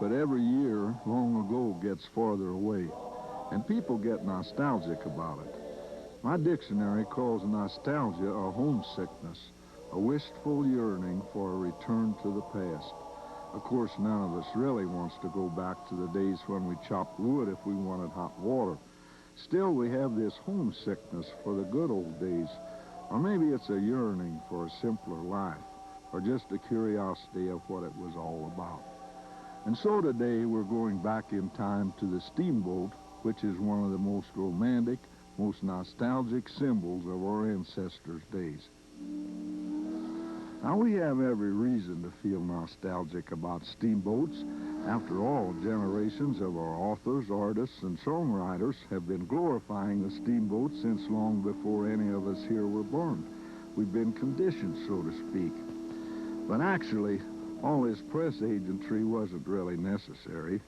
but every year, long ago gets farther away, and people get nostalgic about it. My dictionary calls nostalgia a homesickness, a wistful yearning for a return to the past. Of course, none of us really wants to go back to the days when we chopped wood if we wanted hot water. Still, we have this homesickness for the good old days, or maybe it's a yearning for a simpler life, or just a curiosity of what it was all about. And so today we're going back in time to the steamboat, which is one of the most romantic, most nostalgic symbols of our ancestors' days. Now, we have every reason to feel nostalgic about steamboats. After all, generations of our authors, artists, and songwriters have been glorifying the steamboat since long before any of us here were born. We've been conditioned, so to speak. But actually, all this press agentry wasn't really necessary.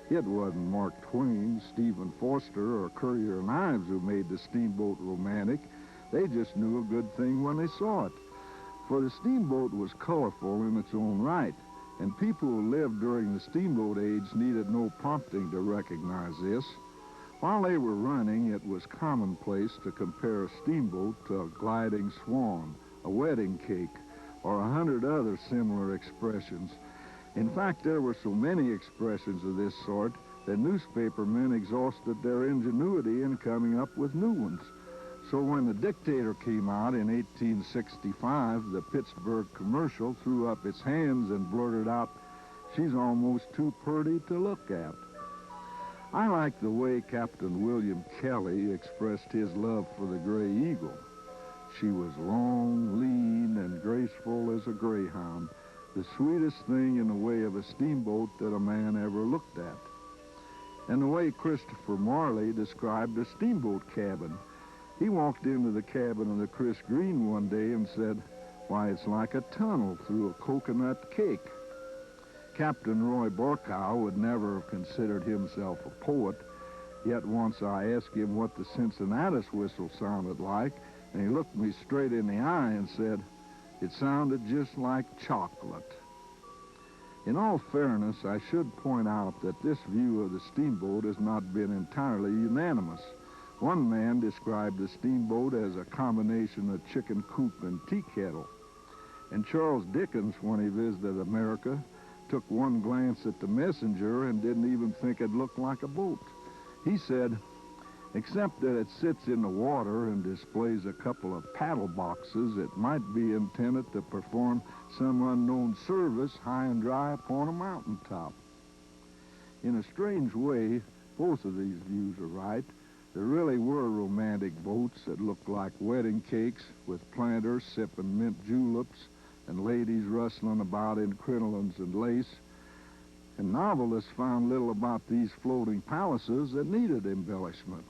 It wasn't Mark Twain, Stephen Foster, or Currier and Ives who made the steamboat romantic. They just knew a good thing when they saw it. For the steamboat was colorful in its own right, and people who lived during the steamboat age needed no prompting to recognize this. While they were running, it was commonplace to compare a steamboat to a gliding swan, a wedding cake, or 100 other similar expressions. In fact, there were so many expressions of this sort that newspapermen exhausted their ingenuity in coming up with new ones. So when The Dictator came out in 1865, the Pittsburgh commercial threw up its hands and blurted out, "She's almost too pretty to look at." I like the way Captain William Kelly expressed his love for the Gray Eagle. She was long, lean, and graceful as a greyhound, the sweetest thing in the way of a steamboat that a man ever looked at. And the way Christopher Marley described a steamboat cabin. He walked into the cabin of the Chris Green one day and said, "Why, it's like a tunnel through a coconut cake." Captain Roy Borkow would never have considered himself a poet, yet once I asked him what the Cincinnatus whistle sounded like, and he looked me straight in the eye and said, "It sounded just like chocolate." In all fairness, I should point out that this view of the steamboat has not been entirely unanimous. One man described the steamboat as a combination of chicken coop and tea kettle. And Charles Dickens, when he visited America, took one glance at the Messenger and didn't even think it looked like a boat. He said, "Except that it sits in the water and displays a couple of paddle boxes, it might be intended to perform some unknown service high and dry upon a mountaintop." In a strange way, both of these views are right. There really were romantic boats that looked like wedding cakes, with planters sipping mint juleps and ladies rustling about in crinolines and lace. And novelists found little about these floating palaces that needed embellishment.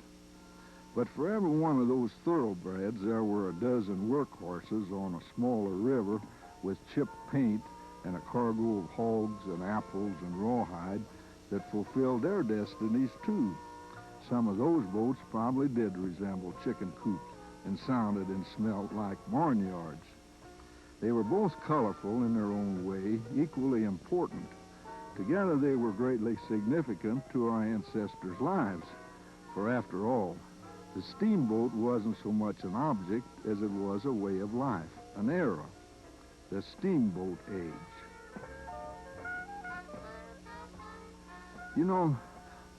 But for every one of those thoroughbreds, there were a dozen workhorses on a smaller river with chipped paint and a cargo of hogs and apples and rawhide that fulfilled their destinies too. Some of those boats probably did resemble chicken coops and sounded and smelled like barnyards. They were both colorful in their own way, equally important. Together they were greatly significant to our ancestors' lives. For after all, the steamboat wasn't so much an object as it was a way of life, an era, the steamboat age. You know,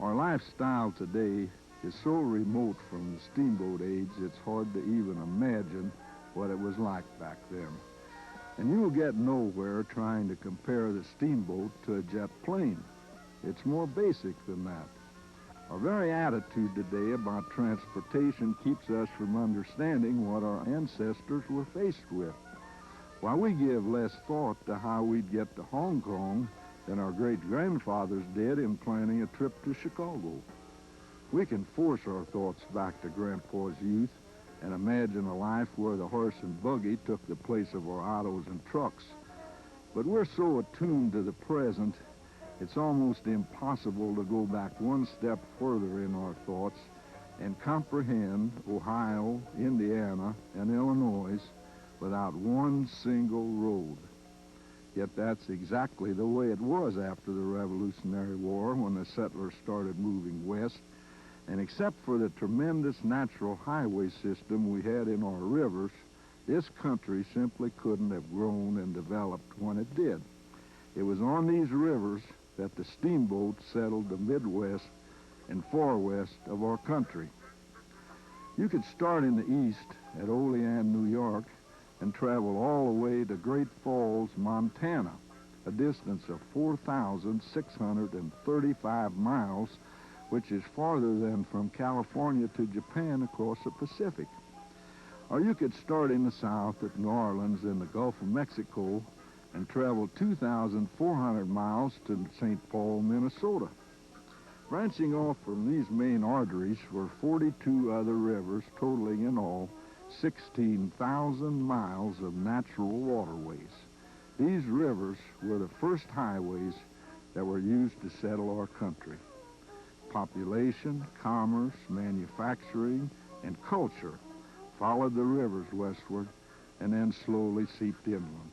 our lifestyle today is so remote from the steamboat age, it's hard to even imagine what it was like back then. And you'll get nowhere trying to compare the steamboat to a jet plane. It's more basic than that. Our very attitude today about transportation keeps us from understanding what our ancestors were faced with. While we give less thought to how we'd get to Hong Kong than our great-grandfathers did in planning a trip to Chicago. We can force our thoughts back to Grandpa's youth and imagine a life where the horse and buggy took the place of our autos and trucks. But we're so attuned to the present, it's almost impossible to go back one step further in our thoughts and comprehend Ohio, Indiana, and Illinois without one single road. Yet that's exactly the way it was after the Revolutionary War when the settlers started moving west. And except for the tremendous natural highway system we had in our rivers, this country simply couldn't have grown and developed when it did. It was on these rivers that the steamboats settled the Midwest and far west of our country. You could start in the east at Olean, New York, and travel all the way to Great Falls, Montana, a distance of 4,635 miles, which is farther than from California to Japan across the Pacific. Or you could start in the south at New Orleans in the Gulf of Mexico and travel 2,400 miles to St. Paul, Minnesota. Branching off from these main arteries were 42 other rivers, totaling in all 16,000 miles of natural waterways. These rivers were the first highways that were used to settle our country. Population, commerce, manufacturing, and culture followed the rivers westward and then slowly seeped inland.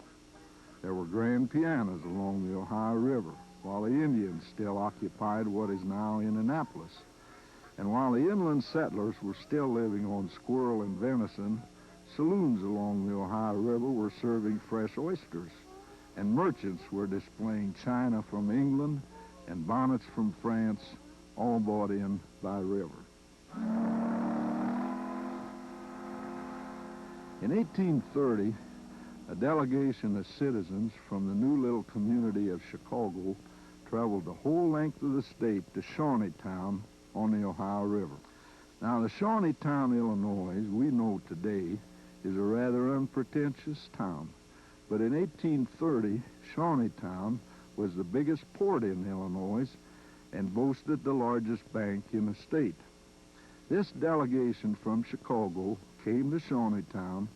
There were grand pianos along the Ohio River, while the Indians still occupied what is now Indianapolis. And while the inland settlers were still living on squirrel and venison, saloons along the Ohio River were serving fresh oysters, and merchants were displaying china from England and bonnets from France, all brought in by river. In 1830, a delegation of citizens from the new little community of Chicago traveled the whole length of the state to Shawneetown on the Ohio River. Now, the Shawneetown, Illinois, we know today, is a rather unpretentious town. But in 1830, Shawneetown was the biggest port in Illinois and boasted the largest bank in the state. This delegation from Chicago came to Shawneetown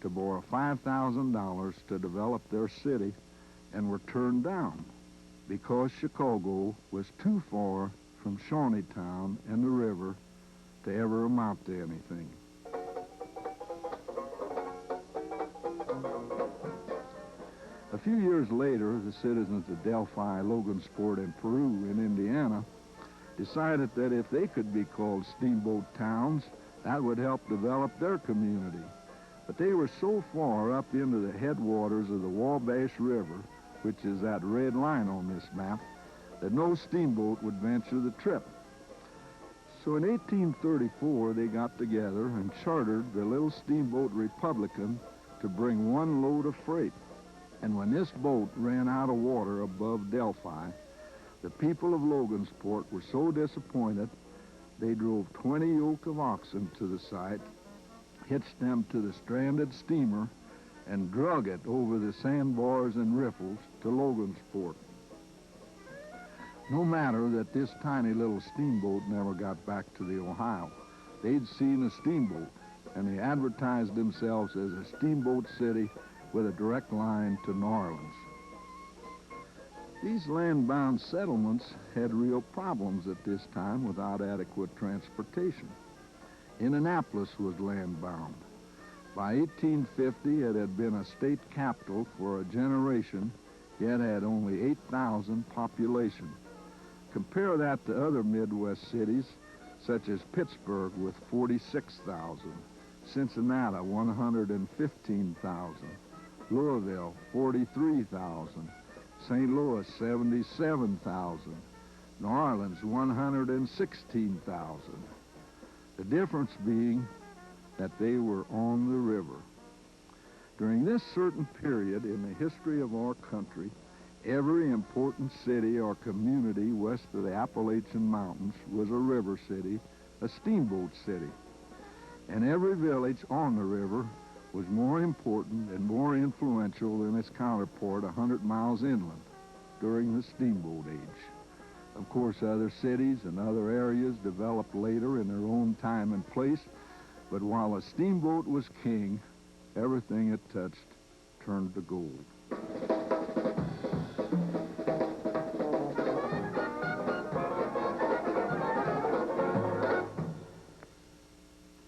to borrow $5,000 to develop their city and were turned down because Chicago was too far from Shawneetown and the river to ever amount to anything. A few years later, the citizens of Delphi, Logansport, and Peru in Indiana decided that if they could be called steamboat towns, that would help develop their community. But they were so far up into the headwaters of the Wabash River, which is that red line on this map, that no steamboat would venture the trip. So in 1834, they got together and chartered the little steamboat Republican to bring one load of freight. And when this boat ran out of water above Delphi, the people of Logansport were so disappointed, they drove 20 yoke of oxen to the site, hitched them to the stranded steamer, and drug it over the sandbars and riffles to Logansport. No matter that this tiny little steamboat never got back to the Ohio. They'd seen a steamboat, and they advertised themselves as a steamboat city with a direct line to New Orleans. These land-bound settlements had real problems at this time without adequate transportation. Indianapolis was land-bound. By 1850, it had been a state capital for a generation, yet had only 8,000 population. Compare that to other Midwest cities, such as Pittsburgh with 46,000, Cincinnati 115,000, Louisville 43,000, St. Louis 77,000, New Orleans 116,000. The difference being that they were on the river. During this certain period in the history of our country, every important city or community west of the Appalachian Mountains was a river city, a steamboat city. And every village on the river was more important and more influential than its counterpart 100 miles inland during the steamboat age. Of course, other cities and other areas developed later in their own time and place, but while a steamboat was king, everything it touched turned to gold.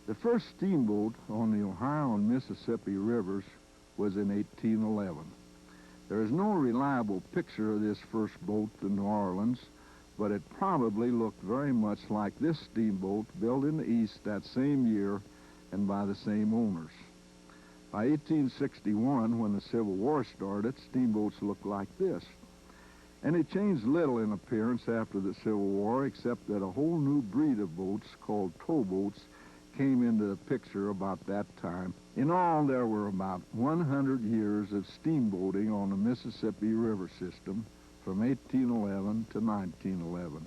The first steamboat on the Ohio and Mississippi rivers was in 1811. There is no reliable picture of this first boat in New Orleans, but it probably looked very much like this steamboat built in the East that same year and by the same owners. By 1861, when the Civil War started, steamboats looked like this. And it changed little in appearance after the Civil War, except that a whole new breed of boats called towboats came into the picture about that time. In all, there were about 100 years of steamboating on the Mississippi River system from 1811 to 1911.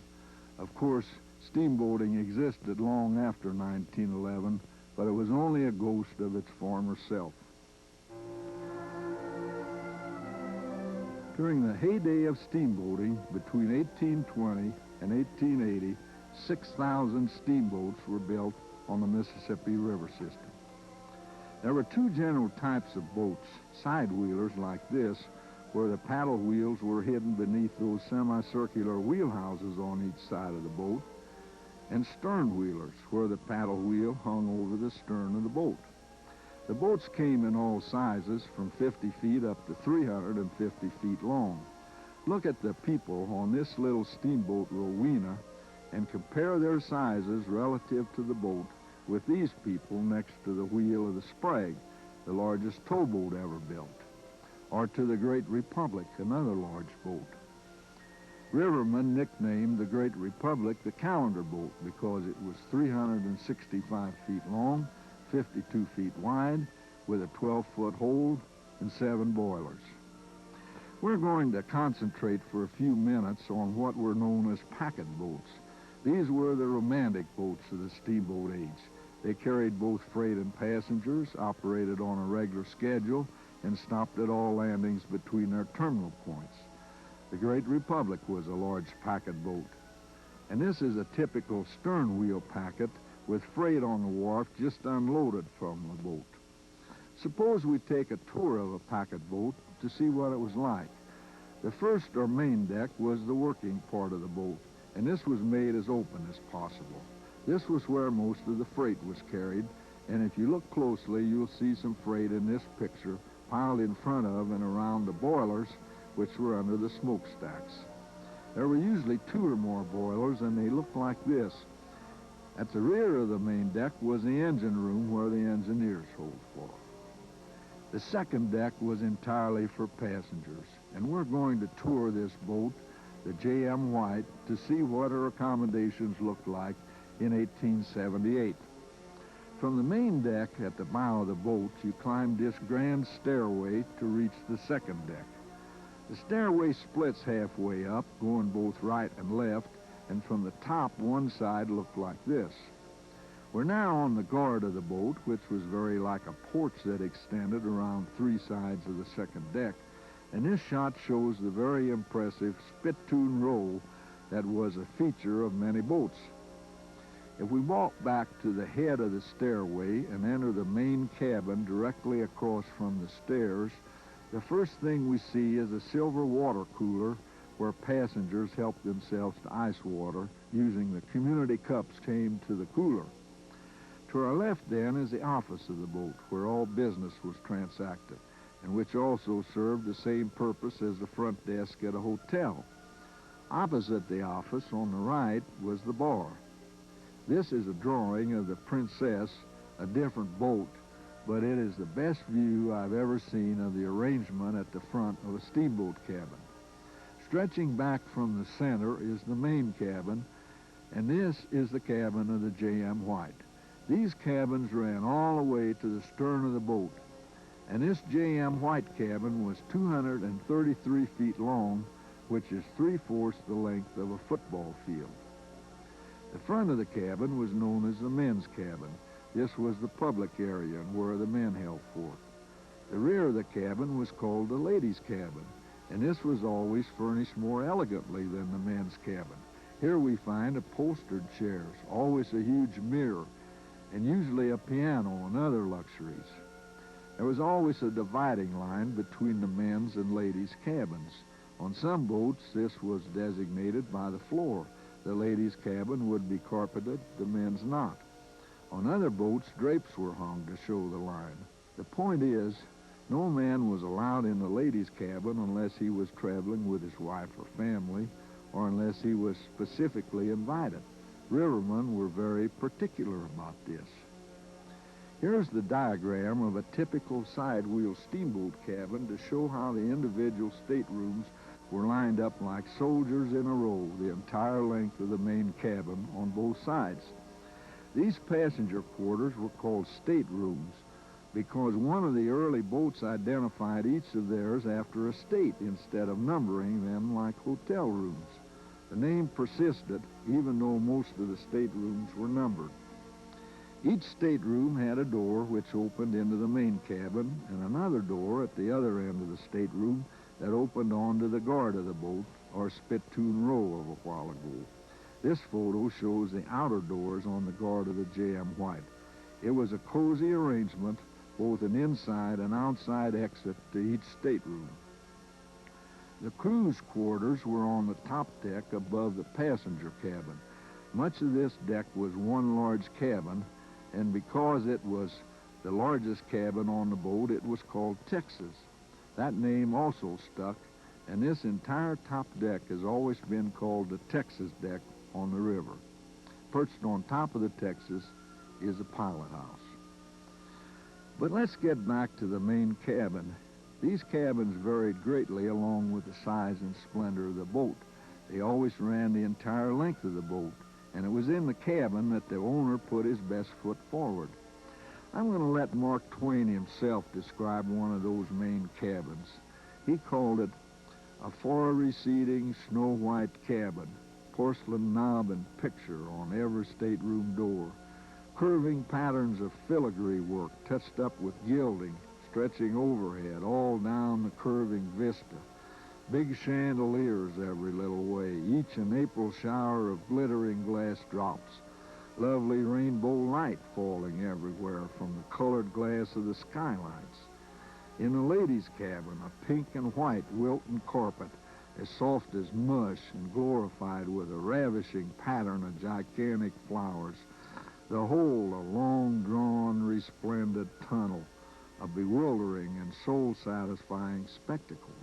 Of course, steamboating existed long after 1911, but it was only a ghost of its former self. During the heyday of steamboating, between 1820 and 1880, 6,000 steamboats were built on the Mississippi River system. There were two general types of boats: side-wheelers like this, where the paddle wheels were hidden beneath those semicircular wheelhouses on each side of the boat, and stern-wheelers, where the paddle wheel hung over the stern of the boat. The boats came in all sizes, from 50 feet up to 350 feet long. Look at the people on this little steamboat Rowena and compare their sizes relative to the boat with these people next to the wheel of the Sprague, the largest towboat ever built, or to the Great Republic, another large boat. Rivermen nicknamed the Great Republic the calendar boat because it was 365 feet long, 52 feet wide, with a 12-foot hold and 7 boilers. We're going to concentrate for a few minutes on what were known as packet boats. These were the romantic boats of the steamboat age. They carried both freight and passengers, operated on a regular schedule, and stopped at all landings between their terminal points. The Great Republic was a large packet boat, and this is a typical stern wheel packet with freight on the wharf just unloaded from the boat. Suppose we take a tour of a packet boat to see what it was like. The first or main deck was the working part of the boat, and this was made as open as possible. This was where most of the freight was carried, and if you look closely, you'll see some freight in this picture piled in front of and around the boilers, which were under the smokestacks. There were usually 2 or more boilers, and they looked like this. At the rear of the main deck was the engine room where the engineers hold for. The second deck was entirely for passengers, and we're going to tour this boat, the J.M. White, to see what her accommodations looked like in 1878. From the main deck at the bow of the boat, you climbed this grand stairway to reach the second deck. The stairway splits halfway up, going both right and left, and from the top, one side looked like this. We're now on the guard of the boat, which was very like a porch that extended around 3 sides of the second deck, and this shot shows the very impressive spittoon roll that was a feature of many boats. If we walk back to the head of the stairway and enter the main cabin directly across from the stairs, the first thing we see is a silver water cooler where passengers help themselves to ice water using the community cups came to the cooler. To our left, then, is the office of the boat, where all business was transacted, and which also served the same purpose as the front desk at a hotel. Opposite the office, on the right, was the bar. This is a drawing of the Princess, a different boat, but it is the best view I've ever seen of the arrangement at the front of a steamboat cabin. Stretching back from the center is the main cabin, and this is the cabin of the J.M. White. These cabins ran all the way to the stern of the boat, and this J.M. White cabin was 233 feet long, which is 3/4 the length of a football field. The front of the cabin was known as the men's cabin. This was the public area and where the men held forth. The rear of the cabin was called the ladies' cabin, and this was always furnished more elegantly than the men's cabin. Here we find upholstered chairs, always a huge mirror, and usually a piano and other luxuries. There was always a dividing line between the men's and ladies' cabins. On some boats, this was designated by the floor. The ladies' cabin would be carpeted, the men's not. On other boats, drapes were hung to show the line. The point is, No man was allowed in the ladies' cabin unless he was traveling with his wife or family, or unless he was specifically invited. Rivermen were very particular about this. Here's the diagram of a typical side-wheel steamboat cabin to show how the individual staterooms were lined up like soldiers in a row the entire length of the main cabin on both sides. These passenger quarters were called staterooms because one of the early boats identified each of theirs after a state instead of numbering them like hotel rooms. The name persisted even though most of the staterooms were numbered. Each stateroom had a door which opened into the main cabin and another door at the other end of the stateroom that opened onto the guard of the boat, or spittoon row of a while ago. This photo shows the outer doors on the guard of the J.M. White. It was a cozy arrangement, both an inside and outside exit to each stateroom. The crew's quarters were on the top deck above the passenger cabin. Much of this deck was one large cabin, and because it was the largest cabin on the boat, it was called Texas. That name also stuck, and this entire top deck has always been called the Texas deck on the river. Perched on top of the Texas is a pilot house. But let's get back to the main cabin. These cabins varied greatly along with the size and splendor of the boat. They always ran the entire length of the boat, and it was in the cabin that the owner put his best foot forward. I'm going to let Mark Twain himself describe one of those main cabins. He called it a far-receding snow-white cabin, porcelain knob and picture on every stateroom door, curving patterns of filigree work touched up with gilding, stretching overhead all down the curving vista, big chandeliers every little way, each an April shower of glittering glass drops, lovely rainbow light falling everywhere from the colored glass of the skylights. In the ladies' cabin, a pink and white Wilton carpet, as soft as mush and glorified with a ravishing pattern of gigantic flowers, the whole a long-drawn, resplendent tunnel, a bewildering and soul-satisfying spectacle.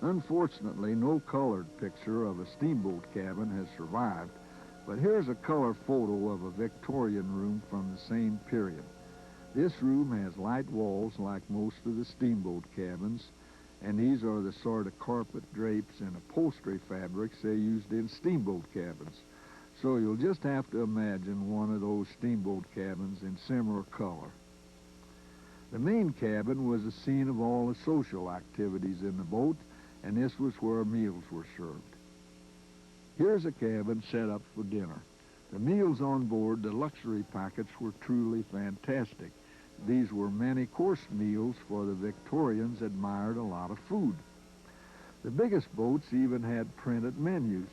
Unfortunately, no colored picture of a steamboat cabin has survived, but here's a color photo of a Victorian room from the same period. This room has light walls like most of the steamboat cabins, and these are the sort of carpet, drapes, and upholstery fabrics they used in steamboat cabins. So you'll just have to imagine one of those steamboat cabins in similar color. The main cabin was the scene of all the social activities in the boat, and this was where meals were served. Here's a cabin set up for dinner. The meals on board the luxury packets were truly fantastic. These were many-course meals, for the Victorians admired a lot of food. The biggest boats even had printed menus,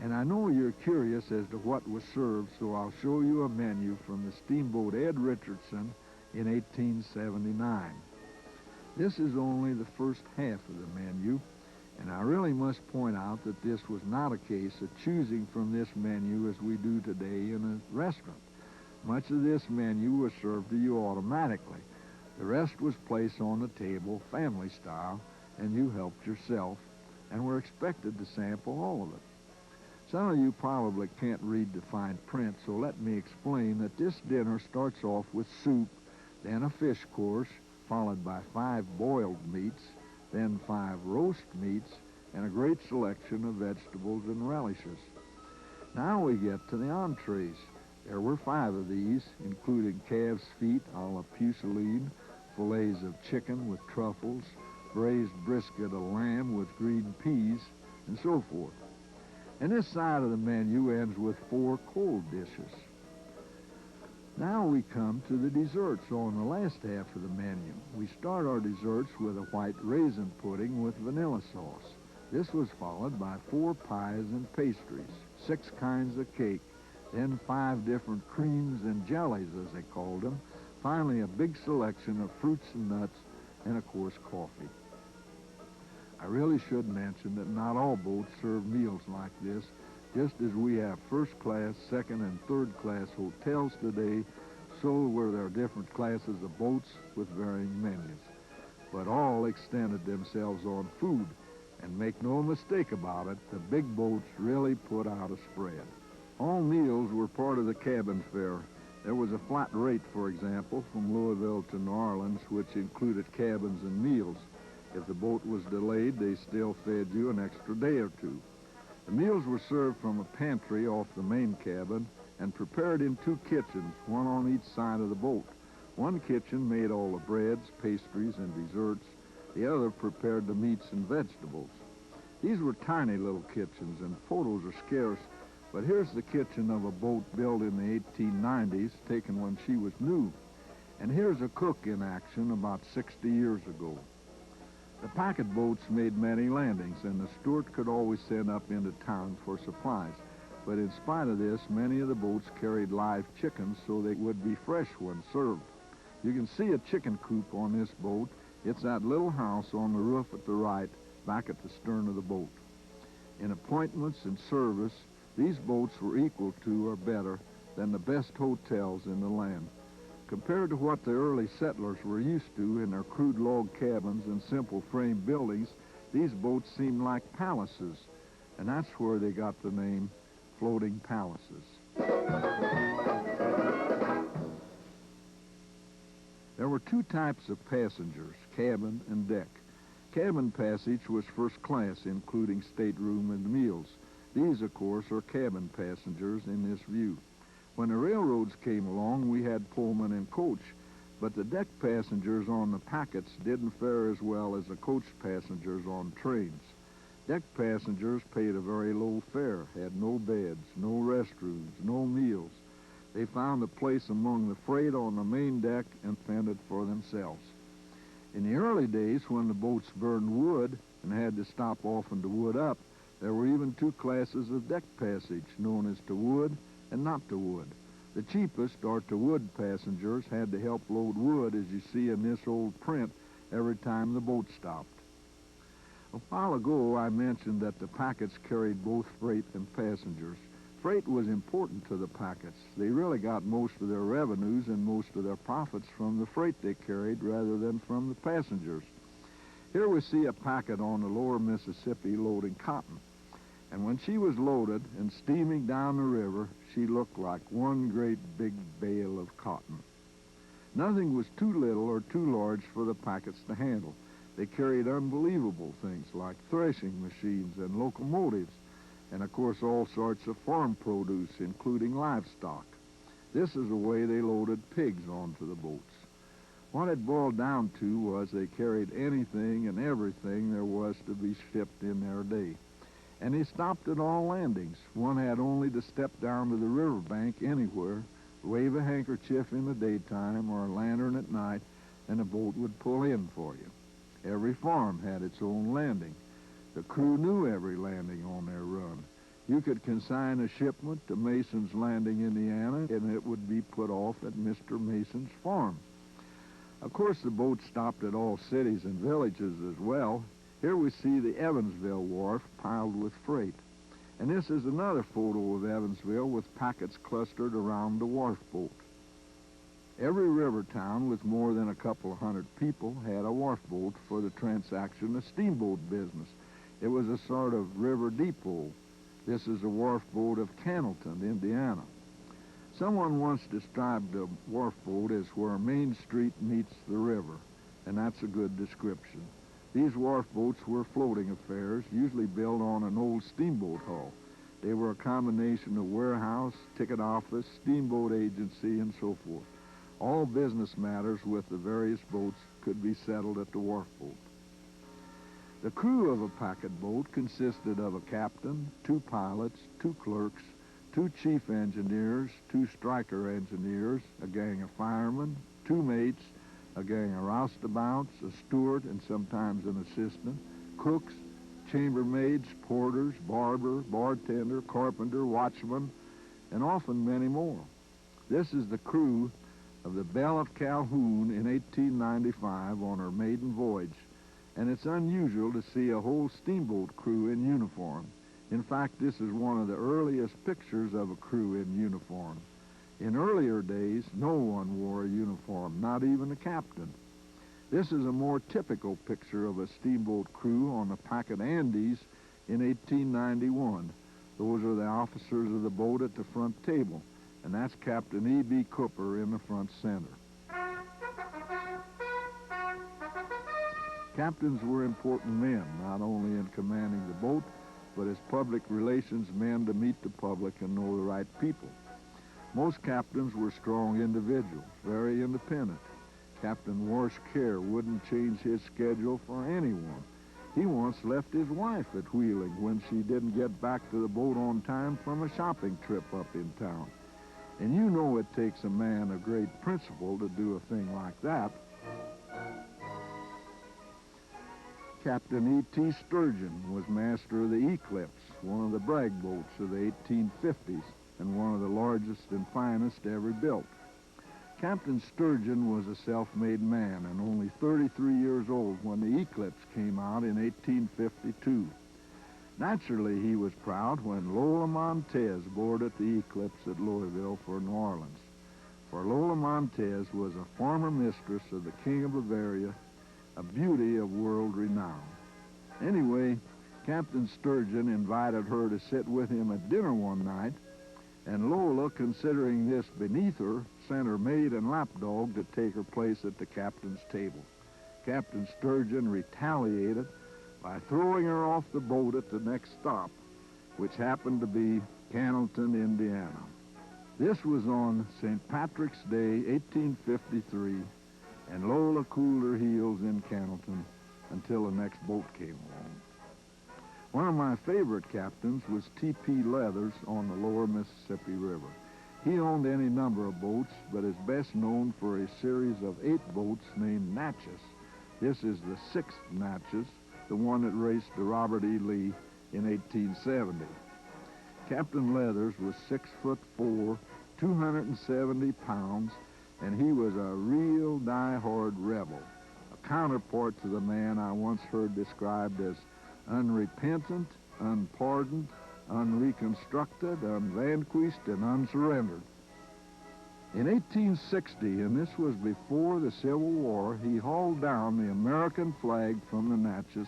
and I know you're curious as to what was served, so I'll show you a menu from the steamboat Ed Richardson in 1879. This is only the first half of the menu, and I really must point out that this was not a case of choosing from this menu as we do today in a restaurant. Much of this menu was served to you automatically. The rest was placed on the table, family style, and you helped yourself and were expected to sample all of it. Some of you probably can't read the fine print, so let me explain that this dinner starts off with soup, then a fish course, followed by 5 boiled meats, then 5 roast meats, and a great selection of vegetables and relishes. Now we get to the entrees. There were 5 of these, including calf's feet a la Puceline, fillets of chicken with truffles, braised brisket of lamb with green peas, and so forth. And this side of the menu ends with 4 cold dishes. Now we come to the desserts on the last half of the menu. We start our desserts with a white raisin pudding with vanilla sauce. This was followed by 4 pies and pastries, 6 kinds of cake, then 5 different creams and jellies, as they called them, finally a big selection of fruits and nuts, and of course coffee. I really should mention that not all boats serve meals like this, just as we have first-class, second, and third-class hotels today, so where there are different classes of boats with varying menus. but all extended themselves on food. And make no mistake about it, the big boats really put out a spread. All meals were part of the cabin fare. There was a flat rate, for example, from Louisville to New Orleans, which included cabins and meals. If the boat was delayed, they still fed you an extra day or two. The meals were served from a pantry off the main cabin and prepared in two kitchens, one on each side of the boat. One kitchen made all the breads, pastries, and desserts. The other prepared the meats and vegetables. These were tiny little kitchens, and photos are scarce, but here's the kitchen of a boat built in the 1890s, taken when she was new. And here's a cook in action about 60 years ago. The packet boats made many landings, and the steward could always send up into town for supplies. But in spite of this, many of the boats carried live chickens so they would be fresh when served. You can see a chicken coop on this boat. It's that little house on the roof at the right, back at the stern of the boat. In appointments and service, these boats were equal to or better than the best hotels in the land. Compared to what the early settlers were used to in their crude log cabins and simple frame buildings, these boats seemed like palaces, and that's where they got the name Floating Palaces. There were two types of passengers, cabin and deck. Cabin passage was first class, including stateroom and meals. These, of course, are cabin passengers in this view. When the railroads came along, we had Pullman and coach, but the deck passengers on the packets didn't fare as well as the coach passengers on trains. Deck passengers paid a very low fare, had no beds, no restrooms, no meals. They found a place among the freight on the main deck and fended for themselves. In the early days, when the boats burned wood and had to stop often to wood up, there were even two classes of deck passage, known as to wood and not to wood. The cheapest, or to wood passengers, had to help load wood, as you see in this old print, every time the boat stopped. A while ago, I mentioned that the packets carried both freight and passengers. Freight was important to the packets. They really got most of their revenues and most of their profits from the freight they carried rather than from the passengers. Here we see a packet on the lower Mississippi loading cotton. And when she was loaded and steaming down the river, she looked like one great big bale of cotton. Nothing was too little or too large for the packets to handle. They carried unbelievable things like threshing machines and locomotives, and of course all sorts of farm produce, including livestock. This is the way they loaded pigs onto the boats. What it boiled down to was they carried anything and everything there was to be shipped in their day. And they stopped at all landings. One had only to step down to the riverbank anywhere, wave a handkerchief in the daytime or a lantern at night, and a boat would pull in for you. Every farm had its own landing. The crew knew every landing on their run. You could consign a shipment to Mason's Landing, Indiana, and it would be put off at Mr. Mason's farm. Of course, the boat stopped at all cities and villages as well. Here we see the Evansville wharf piled with freight. And this is another photo of Evansville with packets clustered around the wharf boat. Every river town with more than a couple of hundred people had a wharf boat for the transaction of steamboat business. It was a sort of river depot. This is a wharf boat of Cannelton, Indiana. Someone once described a wharf boat as where Main Street meets the river, and that's a good description. These wharf boats were floating affairs, usually built on an old steamboat hull. They were a combination of warehouse, ticket office, steamboat agency, and so forth. All business matters with the various boats could be settled at the wharf boat. The crew of a packet boat consisted of a captain, two pilots, two clerks, two chief engineers, two striker engineers, a gang of firemen, two mates, a gang of roustabouts, a steward and sometimes an assistant, cooks, chambermaids, porters, barber, bartender, carpenter, watchman, and often many more. This is the crew of the Belle of Calhoun in 1895 on her maiden voyage, and it's unusual to see a whole steamboat crew in uniform. In fact, this is one of the earliest pictures of a crew in uniform. In earlier days, no one wore a uniform, not even a captain. This is a more typical picture of a steamboat crew on the packet Andes in 1891. Those are the officers of the boat at the front table, and that's Captain E.B. Cooper in the front center. Captains were important men, not only in commanding the boat, but as public relations men to meet the public and know the right people. Most captains were strong individuals, very independent. Captain Wash Care wouldn't change his schedule for anyone. He once left his wife at Wheeling when she didn't get back to the boat on time from a shopping trip up in town. And you know it takes a man of great principle to do a thing like that. Captain E.T. Sturgeon was master of the Eclipse, one of the brag boats of the 1850s, and one of the largest and finest ever built. Captain Sturgeon was a self-made man and only 33 years old when the Eclipse came out in 1852. Naturally, he was proud when Lola Montez boarded the Eclipse at Louisville for New Orleans. For Lola Montez was a former mistress of the King of Bavaria, a beauty of world renown. Anyway, Captain Sturgeon invited her to sit with him at dinner one night, and Lola, considering this beneath her, sent her maid and lapdog to take her place at the captain's table. Captain Sturgeon retaliated by throwing her off the boat at the next stop, which happened to be Cannelton, Indiana. This was on St. Patrick's Day, 1853, and Lola cooled her heels in Cannelton until the next boat came along. One of my favorite captains was T.P. Leathers on the lower Mississippi River. He owned any number of boats, but is best known for a series of 8 boats named Natchez. This is the 6th Natchez, the one that raced the Robert E. Lee in 1870. Captain Leathers was 6'4", 270 pounds, and he was a real die-hard rebel, a counterpart to the man I once heard described as unrepentant, unpardoned, unreconstructed, unvanquished, and unsurrendered. In 1860, and this was before the Civil War, he hauled down the American flag from the Natchez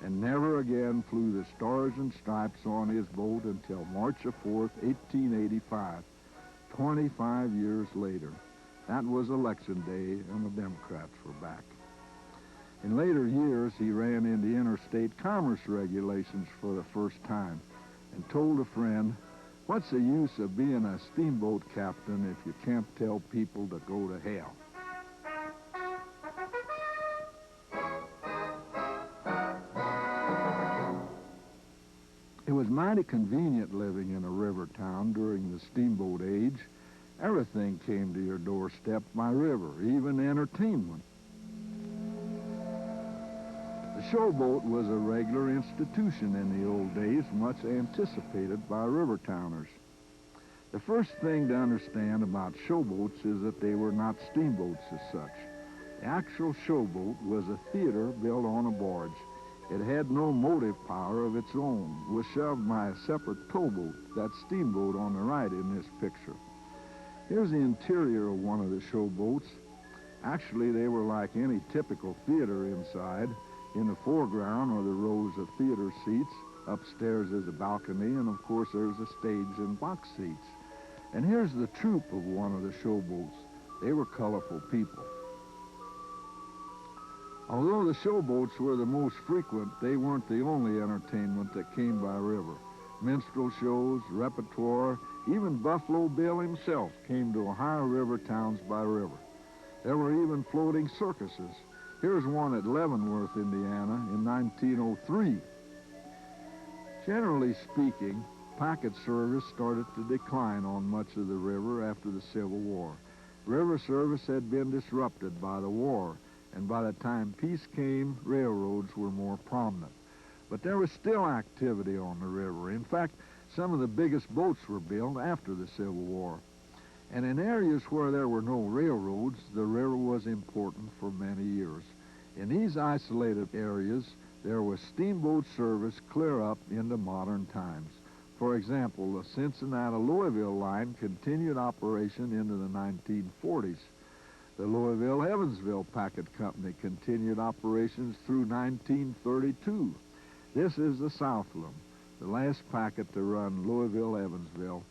and never again flew the Stars and Stripes on his boat until March 4th, 1885, 25 years later. That was Election Day, and the Democrats were back. In later years, he ran into interstate commerce regulations for the first time and told a friend, "What's the use of being a steamboat captain if you can't tell people to go to hell?" It was mighty convenient living in a river town during the steamboat age. Everything came to your doorstep by river, even entertainment. The showboat was a regular institution in the old days, much anticipated by river towners. The first thing to understand about showboats is that they were not steamboats as such. The actual showboat was a theater built on a barge. It had no motive power of its own, was shoved by a separate towboat, that steamboat on the right in this picture. Here's the interior of one of the showboats. Actually, they were like any typical theater inside. In the foreground are the rows of theater seats. Upstairs is a balcony, and of course there's a stage and box seats. And here's the troupe of one of the showboats. They were colorful people. Although the showboats were the most frequent, they weren't the only entertainment that came by river. Minstrel shows, repertoire, even Buffalo Bill himself came to Ohio river towns by river. There were even floating circuses. Here's one at Leavenworth, Indiana, in 1903. Generally speaking, packet service started to decline on much of the river after the Civil War. River service had been disrupted by the war, and by the time peace came, railroads were more prominent. But there was still activity on the river. In fact, some of the biggest boats were built after the Civil War. And in areas where there were no railroads, the river was important for many years. In these isolated areas, there was steamboat service clear up into modern times. For example, the Cincinnati-Louisville line continued operation into the 1940s. The Louisville-Evansville Packet Company continued operations through 1932. This is the Southland, the last packet to run Louisville-Evansville,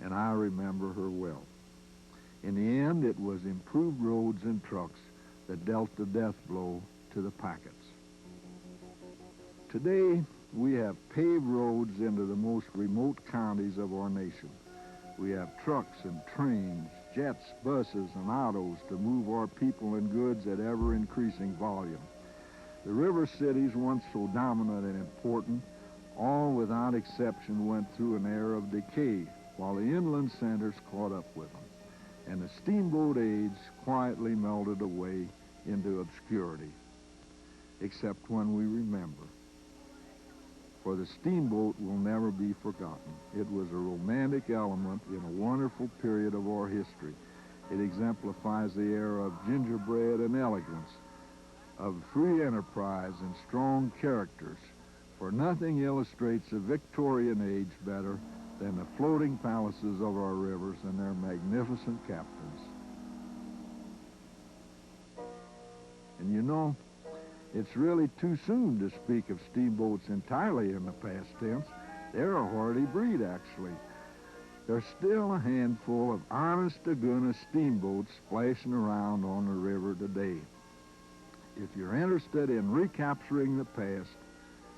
and I remember her well. In the end, it was improved roads and trucks that dealt the death blow to the packets. Today, we have paved roads into the most remote counties of our nation. We have trucks and trains, jets, buses, and autos to move our people and goods at ever-increasing volume. The river cities, once so dominant and important, all without exception went through an era of decay, while the inland centers caught up with them, and the steamboat age quietly melted away into obscurity, except when we remember. For the steamboat will never be forgotten. It was a romantic element in a wonderful period of our history. It exemplifies the era of gingerbread and elegance, of free enterprise and strong characters, for nothing illustrates the Victorian age better than the floating palaces of our rivers and their magnificent captains. And you know, it's really too soon to speak of steamboats entirely in the past tense. They're a hardy breed, actually. There's still a handful of honest-to-goodness steamboats splashing around on the river today. If you're interested in recapturing the past,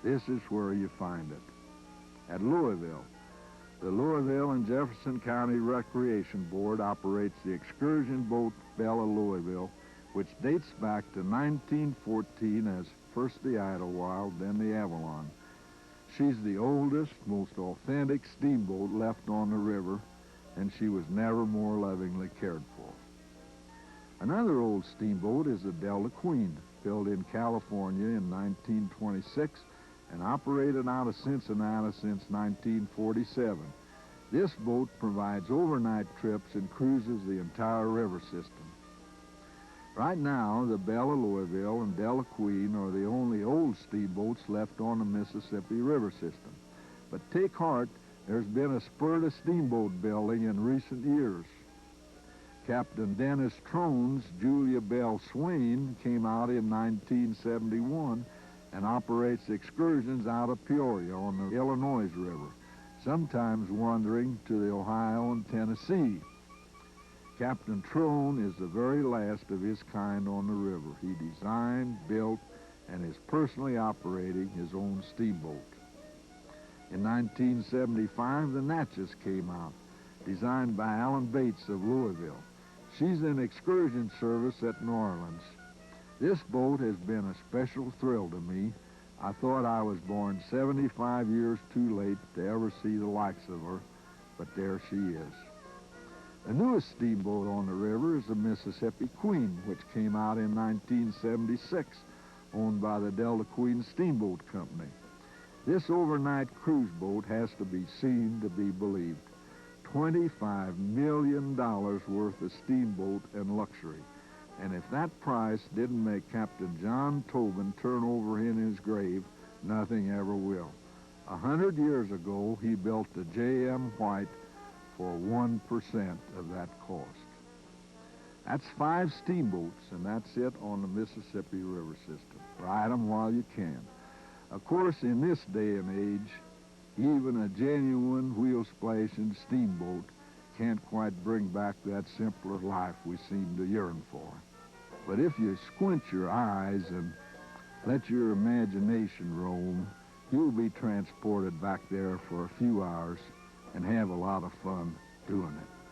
this is where you find it. At Louisville, the Louisville and Jefferson County Recreation Board operates the excursion boat Bella Louisville, which dates back to 1914 as first the Idlewild, then the Avalon. She's the oldest, most authentic steamboat left on the river, and she was never more lovingly cared for. Another old steamboat is the Delta Queen, built in California in 1926 and operated out of Cincinnati since 1947. This boat provides overnight trips and cruises the entire river system. Right now, the Bella Louisville and Delta Queen are the only old steamboats left on the Mississippi River system. But take heart, there's been a spurt of steamboat building in recent years. Captain Dennis Trone's Julia Bell Swain came out in 1971 and operates excursions out of Peoria on the Illinois River, sometimes wandering to the Ohio and Tennessee. Captain Trone is the very last of his kind on the river. He designed, built, and is personally operating his own steamboat. In 1975, the Natchez came out, designed by Alan Bates of Louisville. She's in excursion service at New Orleans. This boat has been a special thrill to me. I thought I was born 75 years too late to ever see the likes of her, but there she is. The newest steamboat on the river is the Mississippi Queen, which came out in 1976, owned by the Delta Queen Steamboat Company. This overnight cruise boat has to be seen to be believed. $25 million worth of steamboat and luxury. And if that price didn't make Captain John Tobin turn over in his grave, nothing ever will. 100 years ago, he built the J.M. White for 1% of that cost. That's 5 steamboats, and that's it on the Mississippi River system. Ride them while you can. Of course, in this day and age, even a genuine wheel-splashing steamboat can't quite bring back that simpler life we seem to yearn for. But if you squint your eyes and let your imagination roam, you'll be transported back there for a few hours and have a lot of fun doing it.